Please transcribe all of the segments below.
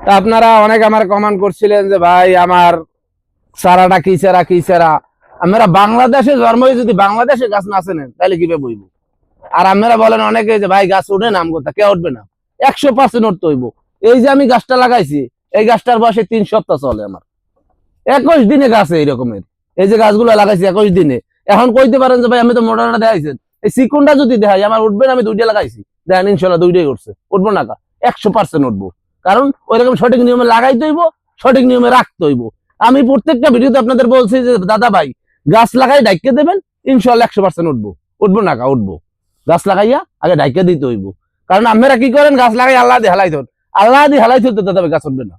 তা আপনারা অনেক আমার কমেন্ট করছিলেন যে ভাই আমার চারাটা কি চারা কি চারা। আমরা বাংলাদেশে জন্ম হয়ে যদি বাংলাদেশে গাছ না চেনেন তাহলে কিভাবে বইব? আর আপনারা বলেন অনেকে যে ভাই গাছ উঠে নাম কথা, কে উঠবে না? 100% উঠতে হইব। এই যে আমি গাছটা লাগাইছি, এই গাছটার বয়সে 3 সপ্তাহ চলে আমার। 21 দিনে গাছে এইরকমের। এই যে গাছগুলো লাগাইছি 21 দিনে। এখন কইতে পারেন যে ভাই আমি তো মোটাটা দেখাইছেন, এই সিকুনটা যদি দেখাই আমার উঠবে না? আমি 2টা লাগাইছি, দেখেন ইনশাল্লাহ 2টাই উঠছে। উঠবো না কা? 100% উঠবো। কারণ ওইরকম সঠিক নিয়মে লাগাইতে হইব, সঠিক নিয়মে রাখতে হইব। আমি প্রত্যেকটা ভিডিওতে আপনাদের বলছি যে দাদা ভাই গাছ লাগাই ডাইকে দেবেন, ইনশাল্লাহ 100% উঠবো। উঠবো না কা? উঠবো। গাছ লাগাইয়া আগে ডাইকে দিতে হইব। কারণ আপনারা কি করেন? গাছ লাগাই আল্লাহ দিয়ে হালাই ধর, আল্লাহ দিয়ে হালাই ধরতে দাদা ভাই গাছ উঠবে না।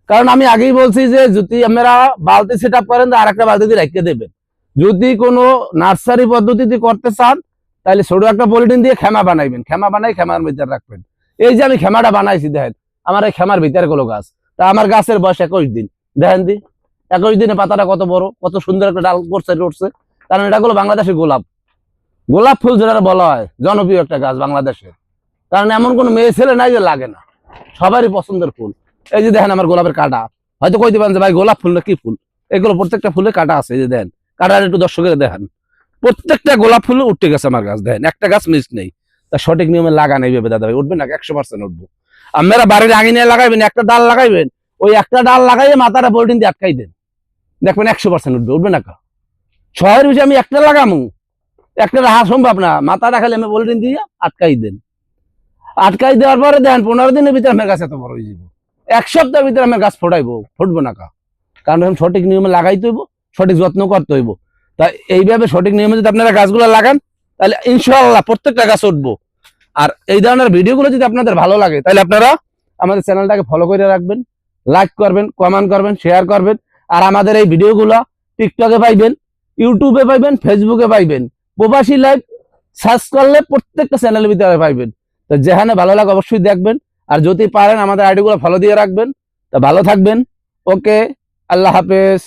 কারণ আমি আগেই বলছি যে যদি আপনারা বালতি সেট আপ করেন আর একটা বালতি দিয়ে রেখে দেবেন। যদি কোনো নার্সারি পদ্ধতিতে করতে চান তাহলে ছোট একটা পলিথিন দিয়ে খেমা বানাইবেন, খেমা বানাই খেমার ভিতরে রাখবেন। এই যে আমি খেমাটা বানাইছি দেখেন, আমার এই খেমার ভিতরে কোনো গাছ, তা আমার গাছের বয়স 21 দিন। দেখেন দি 21 দিনে পাতাটা কত বড়, কত সুন্দর একটা ডাল করছে উঠছে। কারণ এটা হলো বাংলাদেশের গোলাপ। গোলাপ ফুল যেটা বলা হয় জনপ্রিয় একটা গাছ বাংলাদেশের। কারণ এমন কোনো মেয়ে ছেলে নাই যে লাগে না, সবারই পছন্দের ফুল। এই যে দেখেন আমার গোলাপের কাটা, হয়তো কইতে পারেন যে ভাই গোলাপ ফুল না কি ফুল, এগুলো প্রত্যেকটা ফুলে কাটা আছে। এই যে দেখেন কাটার একটু দর্শকের দেখেন, প্রত্যেকটা গোলাপ ফুল উঠতে গেছে আমার গাছ, দেখেন একটা গাছ মিস নেই। তা সঠিক নিয়মে লাগা নেই ভেবে দাদা ভাই উঠবে না? 100% উঠবো। আপনারা বাড়ির আঙিনায় লাগাইবেন, একটা ডাল লাগাইবেন, ওই একটা ডাল লাগাইয়ে মাথাটা পলিথিন দিয়ে আটকাই দেন, দেখবেন 100% উঠবে। উঠবে না কা? শহরের বিষয়ে আমি একটা লাগামু, একটা রাহা সম্ভব না। মাথাটা খালি আমি পলিথিন দিয়ে আটকাই দেন। আটকাই দেওয়ার পরে দেখেন 15 দিনের ভিতরে আমার গাছ এত বড় হয়ে যাবো। 1 সপ্তাহের ভিতরে আমার গাছ ফোটাইবো, ফুটবো না কা? কারণ সঠিক নিয়মে লাগাইতে হইব, সঠিক যত্ন করতে হইব। তাই এইভাবে সঠিক নিয়মে যদি আপনারা গাছগুলো লাগান তাহলে ইনশাআল্লাহ প্রত্যেকটা গাছ উঠবো। আর এই ধরনের ভিডিওগুলো যদি আপনাদের ভালো লাগে তাহলে আপনারা আমাদের চ্যানেলটাকে ফলো করে রাখবেন, লাইক করবেন, কমেন্ট করবেন, শেয়ার করবেন। আর আমাদের এই ভিডিওগুলো টিকটকে পাইবেন, ইউটিউবে পাইবেন, ফেসবুকে পাইবেন। প্রবাসী লাইভ সার্চ করলে প্রত্যেকটা চ্যানেলের ভিতরে পাইবেন। তো যেখানে ভালো লাগে অবশ্যই দেখবেন। আর যদি পারেন আমাদের আইডিগুলো ফলো দিয়ে রাখবেন। তা ভালো থাকবেন। ওকে, আল্লাহ হাফেজ।